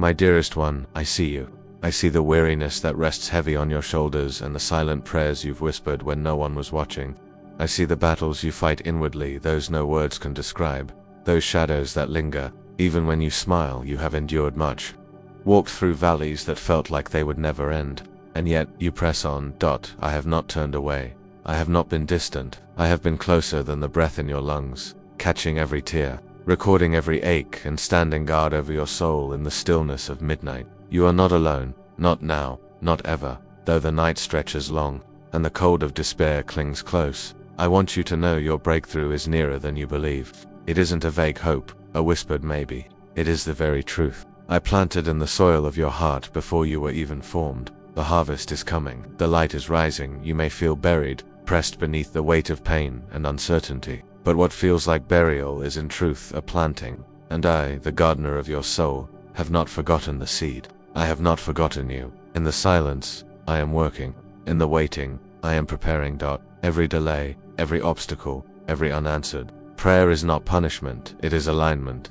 My dearest one, I see you. I see the weariness that rests heavy on your shoulders and the silent prayers you've whispered when no one was watching. I see the battles you fight inwardly, those no words can describe, those shadows that linger. Even when you smile, you have endured much. Walked through valleys that felt like they would never end. And yet, you press on. I have not turned away. I have not been distant. I have been closer than the breath in your lungs, catching every tear, recording every ache, and standing guard over your soul in the stillness of midnight. You are not alone, not now, not ever, though the night stretches long, and the cold of despair clings close. I want you to know your breakthrough is nearer than you believe. It isn't a vague hope, a whispered maybe. It is the very truth. I planted in the soil of your heart before you were even formed. The harvest is coming. The light is rising. You may feel buried, pressed beneath the weight of pain and uncertainty. But what feels like burial is in truth a planting. And I, the gardener of your soul, have not forgotten the seed. I have not forgotten you. In the silence, I am working. In the waiting, I am preparing. Every delay, every obstacle, every unanswered prayer is not punishment, it is alignment.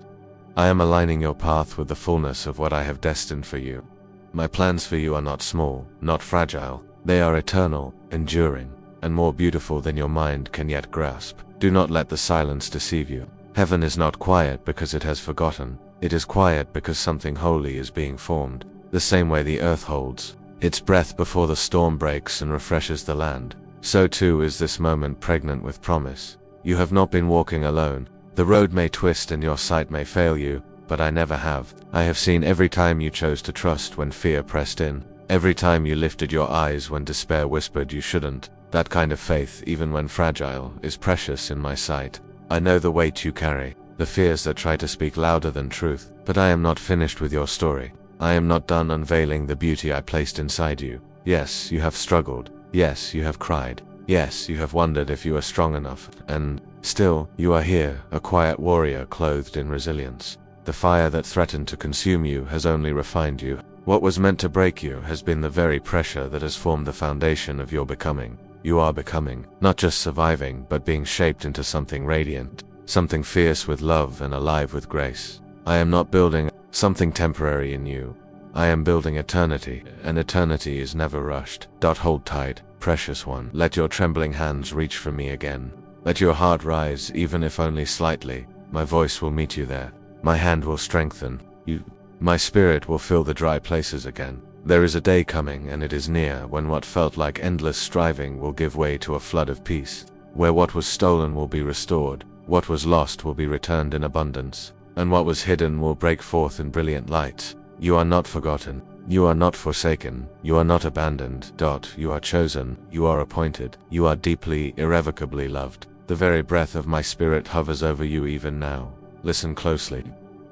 I am aligning your path with the fullness of what I have destined for you. My plans for you are not small, not fragile. They are eternal, enduring, and more beautiful than your mind can yet grasp. Do not let the silence deceive you. Heaven is not quiet because it has forgotten. It is quiet because something holy is being formed. The same way the earth holds its breath before the storm breaks and refreshes the land, so too is this moment pregnant with promise. You have not been walking alone. The road may twist and your sight may fail you, but I never have. I have seen every time you chose to trust when fear pressed in, every time you lifted your eyes when despair whispered you shouldn't. That kind of faith, even when fragile, is precious in my sight. I know the weight you carry, the fears that try to speak louder than truth, but I am not finished with your story. I am not done unveiling the beauty I placed inside you. Yes, you have struggled. Yes, you have cried. Yes, you have wondered if you are strong enough, and still, you are here, a quiet warrior clothed in resilience. The fire that threatened to consume you has only refined you. What was meant to break you has been the very pressure that has formed the foundation of your becoming. You are becoming, not just surviving, but being shaped into something radiant, something fierce with love and alive with grace. I am not building something temporary in you. I am building eternity, and eternity is never rushed. Hold tight, precious one. Let your trembling hands reach for me again. Let your heart rise, even if only slightly. My voice will meet you there. My hand will strengthen you. My spirit will fill the dry places again. There is a day coming, and it is near, when what felt like endless striving will give way to a flood of peace, where what was stolen will be restored, what was lost will be returned in abundance, and what was hidden will break forth in brilliant light. You are not forgotten. You are not forsaken. You are not abandoned. You are chosen. You are appointed. You are deeply, irrevocably loved. The very breath of my spirit hovers over you even now. Listen closely.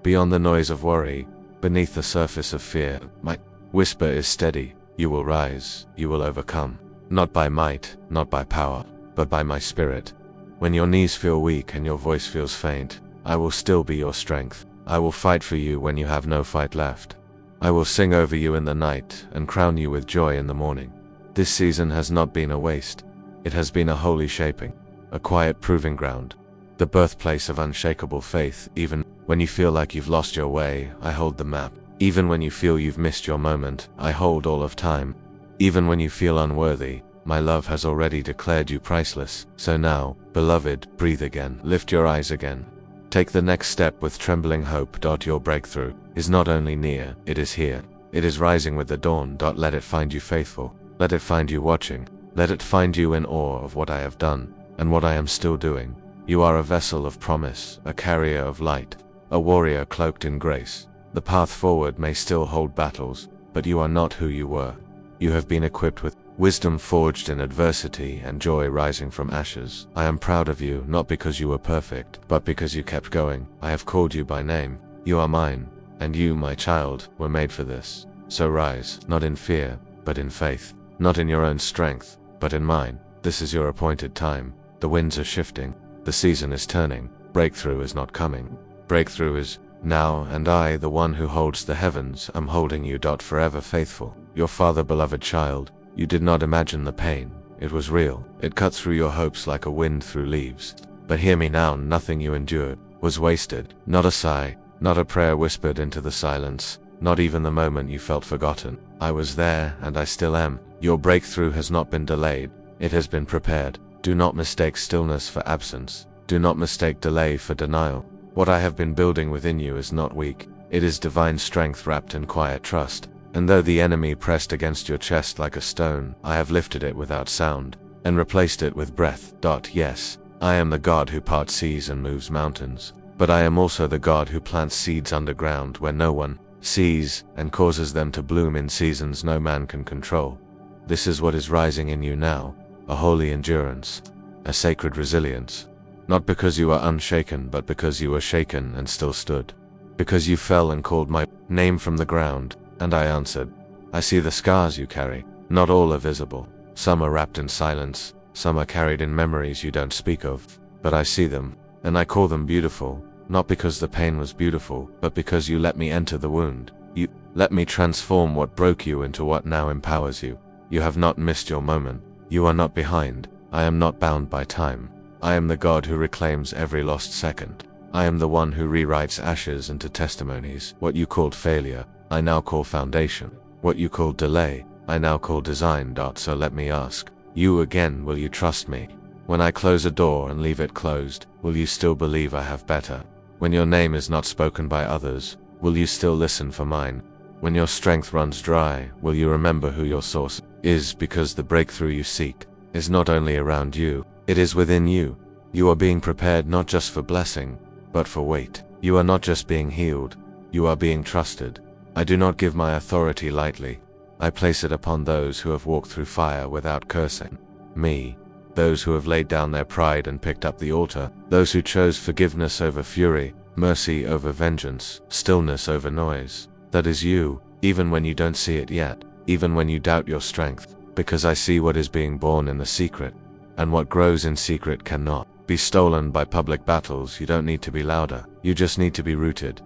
Beyond the noise of worry, beneath the surface of fear, my whisper is steady. You will rise. You will overcome. Not by might, not by power, but by my spirit. When your knees feel weak and your voice feels faint, I will still be your strength. I will fight for you when you have no fight left. I will sing over you in the night and crown you with joy in the morning. This season has not been a waste. It has been a holy shaping, a quiet proving ground, the birthplace of unshakable faith. Even when you feel like you've lost your way, I hold the map. Even when you feel you've missed your moment, I hold all of time. Even when you feel unworthy, my love has already declared you priceless. So now, beloved, breathe again. Lift your eyes again. Take the next step with trembling hope. Your breakthrough is not only near, it is here. It is rising with the dawn. Let it find you faithful. Let it find you watching. Let it find you in awe of what I have done, and what I am still doing. You are a vessel of promise, a carrier of light, a warrior cloaked in grace. The path forward may still hold battles, but you are not who you were. You have been equipped with wisdom forged in adversity and joy rising from ashes. I am proud of you, not because you were perfect, but because you kept going. I have called you by name. You are mine, and you, my child, were made for this. So rise, not in fear, but in faith. Not in your own strength, but in mine. This is your appointed time. The winds are shifting. The season is turning. Breakthrough is not coming. Breakthrough is now, and I, the one who holds the heavens, am holding you. Forever faithful. Your father, beloved child. You did not imagine the pain. It was real. It cut through your hopes like a wind through leaves. But hear me now, nothing you endured was wasted. Not a sigh, not a prayer whispered into the silence, not even the moment you felt forgotten. I was there, and I still am. Your breakthrough has not been delayed, it has been prepared. Do not mistake stillness for absence. Do not mistake delay for denial. What I have been building within you is not weak. It is divine strength wrapped in quiet trust. And though the enemy pressed against your chest like a stone, I have lifted it without sound, and replaced it with breath. Yes, I am the God who parts seas and moves mountains. But I am also the God who plants seeds underground where no one sees, and causes them to bloom in seasons no man can control. This is what is rising in you now, a holy endurance, a sacred resilience. Not because you are unshaken, but because you were shaken and still stood. Because you fell and called my name from the ground, and I answered. I see the scars you carry. Not all are visible. Some are wrapped in silence, some are carried in memories you don't speak of. But I see them, and I call them beautiful, not because the pain was beautiful, but because you let me enter the wound. You let me transform what broke you into what now empowers you. You have not missed your moment. You are not behind. I am not bound by time. I am the God who reclaims every lost second. I am the one who rewrites ashes into testimonies. What you called failure, I now call foundation. What you called delay, I now call design. So let me ask you again, will you trust me? When I close a door and leave it closed, will you still believe I have better? When your name is not spoken by others, will you still listen for mine? When your strength runs dry, will you remember who your source is? Because the breakthrough you seek is not only around you, it is within you. You are being prepared not just for blessing, but for weight. You are not just being healed, you are being trusted. I do not give my authority lightly. I place it upon those who have walked through fire without cursing me, those who have laid down their pride and picked up the altar, those who chose forgiveness over fury, mercy over vengeance, stillness over noise. That is you, even when you don't see it yet, even when you doubt your strength, because I see what is being born in the secret, and what grows in secret cannot be stolen by public battles. You don't need to be louder, you just need to be rooted.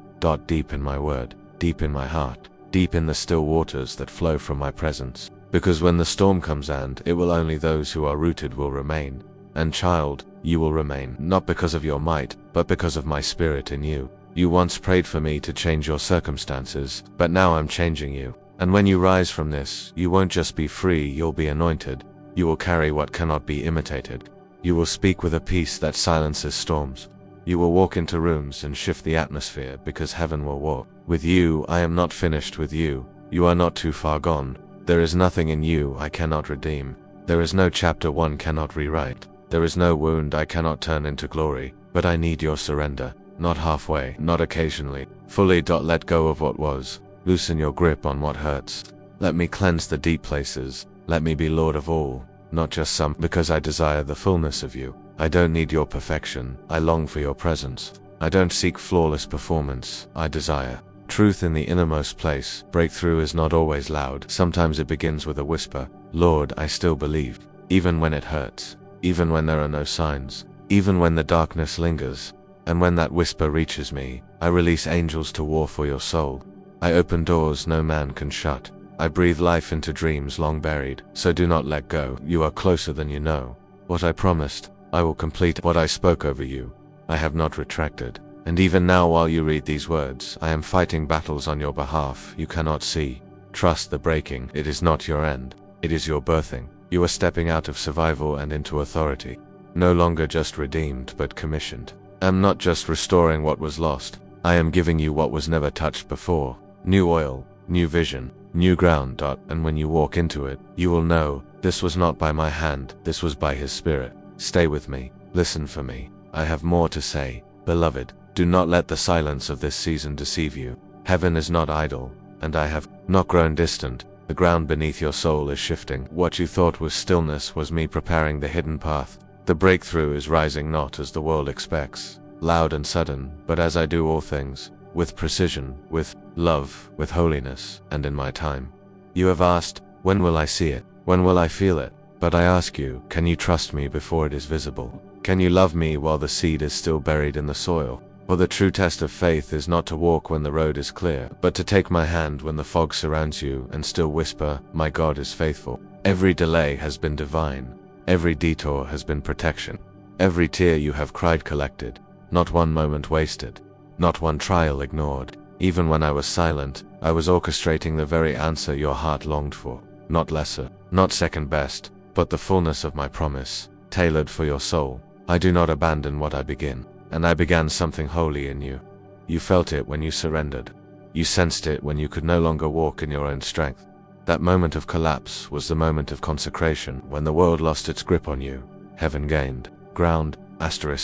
Deep in my word, deep in my heart, deep in the still waters that flow from my presence. Because when the storm comes, and it will, only those who are rooted will remain. And child, you will remain, not because of your might, but because of my spirit in you. You once prayed for me to change your circumstances, but now I'm changing you. And when you rise from this, you won't just be free, you'll be anointed. You will carry what cannot be imitated. You will speak with a peace that silences storms. You will walk into rooms and shift the atmosphere, because heaven will walk with you. I am not finished with you. You are not too far gone. There is nothing in you I cannot redeem. There is no chapter one cannot rewrite. There is no wound I cannot turn into glory. But I need your surrender. Not halfway, not occasionally. Fully. Let go of what was. Loosen your grip on what hurts. Let me cleanse the deep places. Let me be Lord of all, not just some, because I desire the fullness of you. I don't need your perfection. I long for your presence. I don't seek flawless performance. I desire truth in the innermost place. Breakthrough is not always loud. Sometimes it begins with a whisper. Lord, I still believe. Even when it hurts. Even when there are no signs. Even when the darkness lingers. And when that whisper reaches me, I release angels to war for your soul. I open doors no man can shut. I breathe life into dreams long buried. So do not let go. You are closer than you know. What I promised, I will complete. What I spoke over you, I have not retracted. And even now, while you read these words, I am fighting battles on your behalf you cannot see. Trust the breaking. It is not your end. It is your birthing. You are stepping out of survival and into authority. No longer just redeemed, but commissioned. I am not just restoring what was lost. I am giving you what was never touched before. New oil, new vision, new ground. And when you walk into it, you will know, this was not by my hand, this was by His Spirit. Stay with me. Listen for me. I have more to say. Beloved, do not let the silence of this season deceive you. Heaven is not idle, and I have not grown distant. The ground beneath your soul is shifting. What you thought was stillness was me preparing the hidden path. The breakthrough is rising not as the world expects, loud and sudden, but as I do all things, with precision, with love, with holiness, and in my time. You have asked, when will I see it? When will I feel it? But I ask you, can you trust me before it is visible? Can you love me while the seed is still buried in the soil? For the true test of faith is not to walk when the road is clear, but to take my hand when the fog surrounds you and still whisper, my God is faithful. Every delay has been divine. Every detour has been protection. Every tear you have cried collected. Not one moment wasted. Not one trial ignored. Even when I was silent, I was orchestrating the very answer your heart longed for. Not lesser, not second best, but the fullness of my promise, tailored for your soul. I do not abandon what I begin, and I began something holy in you. You felt it when you surrendered. You sensed it when you could no longer walk in your own strength. That moment of collapse was the moment of consecration, when the world lost its grip on you. Heaven gained ground,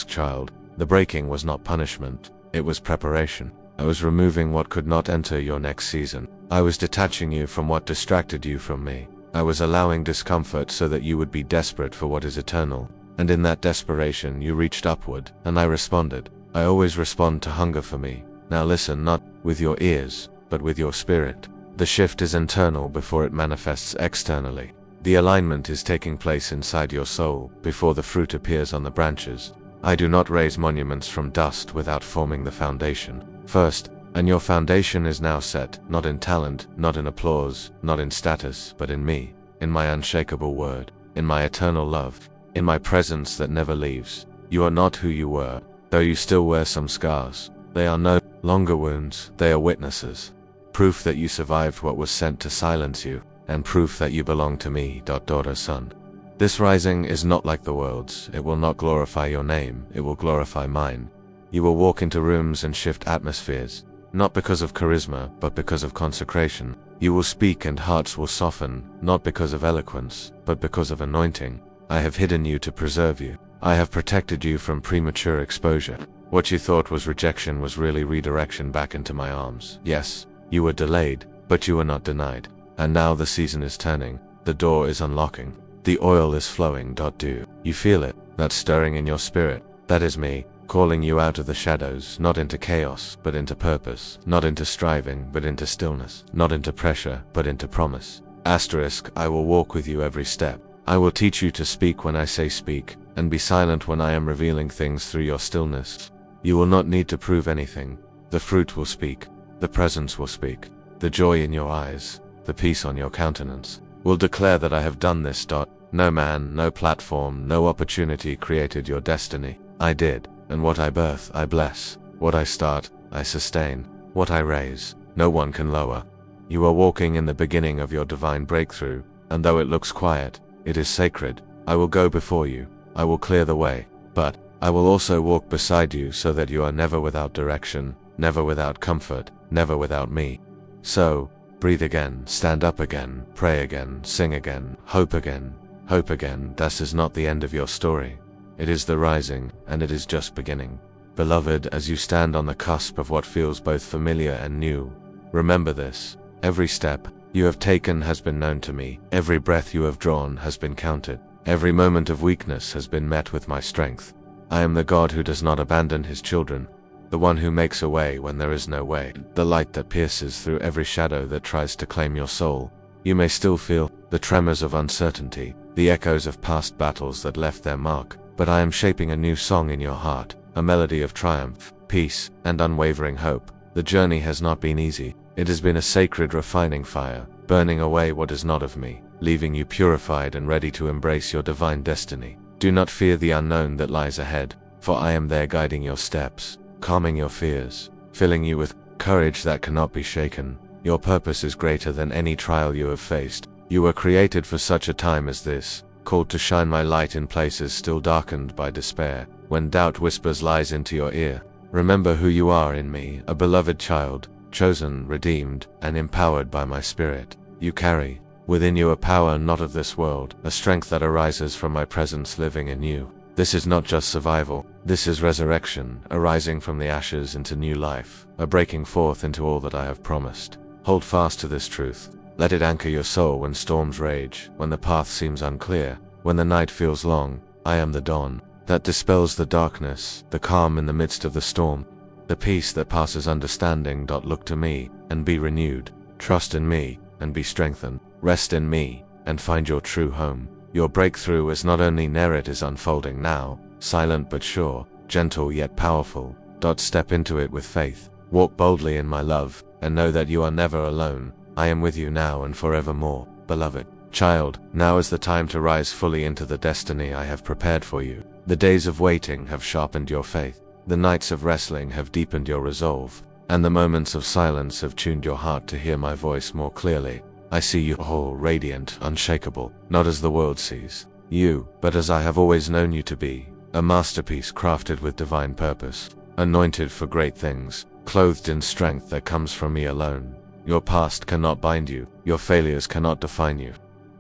child. The breaking was not punishment, it was preparation. I was removing what could not enter your next season. I was detaching you from what distracted you from me. I was allowing discomfort so that you would be desperate for what is eternal. And in that desperation you reached upward, and I responded. I always respond to hunger for me. Now listen, not with your ears, but with your spirit. The shift is internal before it manifests externally. The alignment is taking place inside your soul before the fruit appears on the branches. I do not raise monuments from dust without forming the foundation first, and your foundation is now set, not in talent, not in applause, not in status, but in me, in my unshakable word, in my eternal love, in my presence that never leaves. You are not who you were, though you still wear some scars. They are no longer wounds, they are witnesses. Proof that you survived what was sent to silence you, and proof that you belong to me, daughter, son. This rising is not like the world's. It will not glorify your name, it will glorify mine. You will walk into rooms and shift atmospheres, not because of charisma, but because of consecration. You will speak and hearts will soften, not because of eloquence, but because of anointing. I have hidden you to preserve you. I have protected you from premature exposure. What you thought was rejection was really redirection back into my arms. Yes, you were delayed, but you were not denied. And now the season is turning. The door is unlocking. The oil is flowing. Do you feel it? That stirring in your spirit? That is me, calling you out of the shadows, not into chaos, but into purpose, not into striving, but into stillness, not into pressure, but into promise. I will walk with you every step. I will teach you to speak when I say speak, and be silent when I am revealing things through your stillness. You will not need to prove anything. The fruit will speak, the presence will speak, the joy in your eyes, the peace on your countenance, will declare that I have done this. No man, no platform, no opportunity created your destiny. I did. And what I birth, I bless. What I start, I sustain. What I raise, no one can lower. You are walking in the beginning of your divine breakthrough, and though it looks quiet, it is sacred. I will go before you. I will clear the way. But I will also walk beside you so that you are never without direction, never without comfort, never without me. So, breathe again, stand up again, pray again, sing again, hope again, hope again. This is not the end of your story. It is the rising, and it is just beginning. Beloved, as you stand on the cusp of what feels both familiar and new, remember this. Every step you have taken has been known to me. Every breath you have drawn has been counted. Every moment of weakness has been met with my strength. I am the God who does not abandon his children, the one who makes a way when there is no way, the light that pierces through every shadow that tries to claim your soul. You may still feel the tremors of uncertainty, the echoes of past battles that left their mark. But I am shaping a new song in your heart, a melody of triumph, peace, and unwavering hope. The journey has not been easy. It has been a sacred refining fire, burning away what is not of me, leaving you purified and ready to embrace your divine destiny. Do not fear the unknown that lies ahead, for I am there guiding your steps, calming your fears, filling you with courage that cannot be shaken. Your purpose is greater than any trial you have faced. You were created for such a time as this, called to shine my light in places still darkened by despair. When doubt whispers lies into your ear, remember who you are in me, a beloved child, chosen, redeemed, and empowered by my spirit. You carry within you a power not of this world, a strength that arises from my presence living in you. This is not just survival, this is resurrection, a rising from the ashes into new life, a breaking forth into all that I have promised. Hold fast to this truth. Let it anchor your soul when storms rage, when the path seems unclear, when the night feels long. I am the dawn that dispels the darkness, the calm in the midst of the storm, the peace that passes understanding. Look to me, and be renewed. Trust in me, and be strengthened. Rest in me, and find your true home. Your breakthrough is not only near, it is unfolding now, silent but sure, gentle yet powerful. Step into it with faith. Walk boldly in my love, and know that you are never alone. I am with you now and forevermore, beloved child. Now is the time to rise fully into the destiny I have prepared for you. The days of waiting have sharpened your faith. The nights of wrestling have deepened your resolve. and the moments of silence have tuned your heart to hear my voice more clearly. I see you whole, radiant, unshakable, not as the world sees you, but as I have always known you to be, a masterpiece crafted with divine purpose, anointed for great things, clothed in strength that comes from me alone. Your past cannot bind you, your failures cannot define you.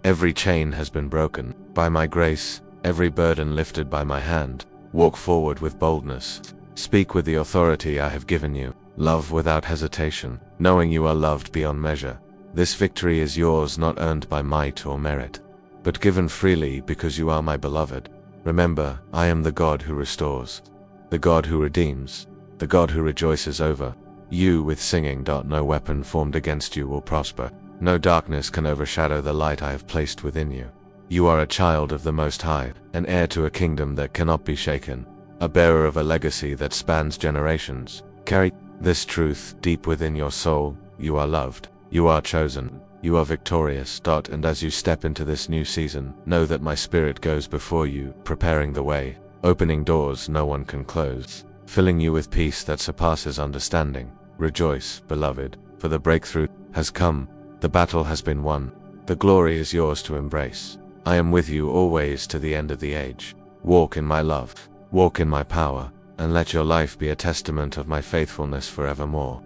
Every chain has been broken by my grace, every burden lifted by my hand. Walk forward with boldness. Speak with the authority I have given you. Love without hesitation, knowing you are loved beyond measure. This victory is yours, not earned by might or merit, but given freely because you are my beloved. Remember, I am the God who restores, the God who redeems, the God who rejoices over you with singing. No weapon formed against you will prosper. No darkness can overshadow the light I have placed within you. You are a child of the Most High, an heir to a kingdom that cannot be shaken, a bearer of a legacy that spans generations. Carry this truth deep within your soul. You are loved, you are chosen, you are victorious. And as you step into this new season, know that my spirit goes before you, preparing the way, opening doors no one can close, filling you with peace that surpasses understanding. Rejoice, beloved, for the breakthrough has come, the battle has been won, the glory is yours to embrace. I am with you always to the end of the age. Walk in my love, walk in my power, and let your life be a testament of my faithfulness forevermore.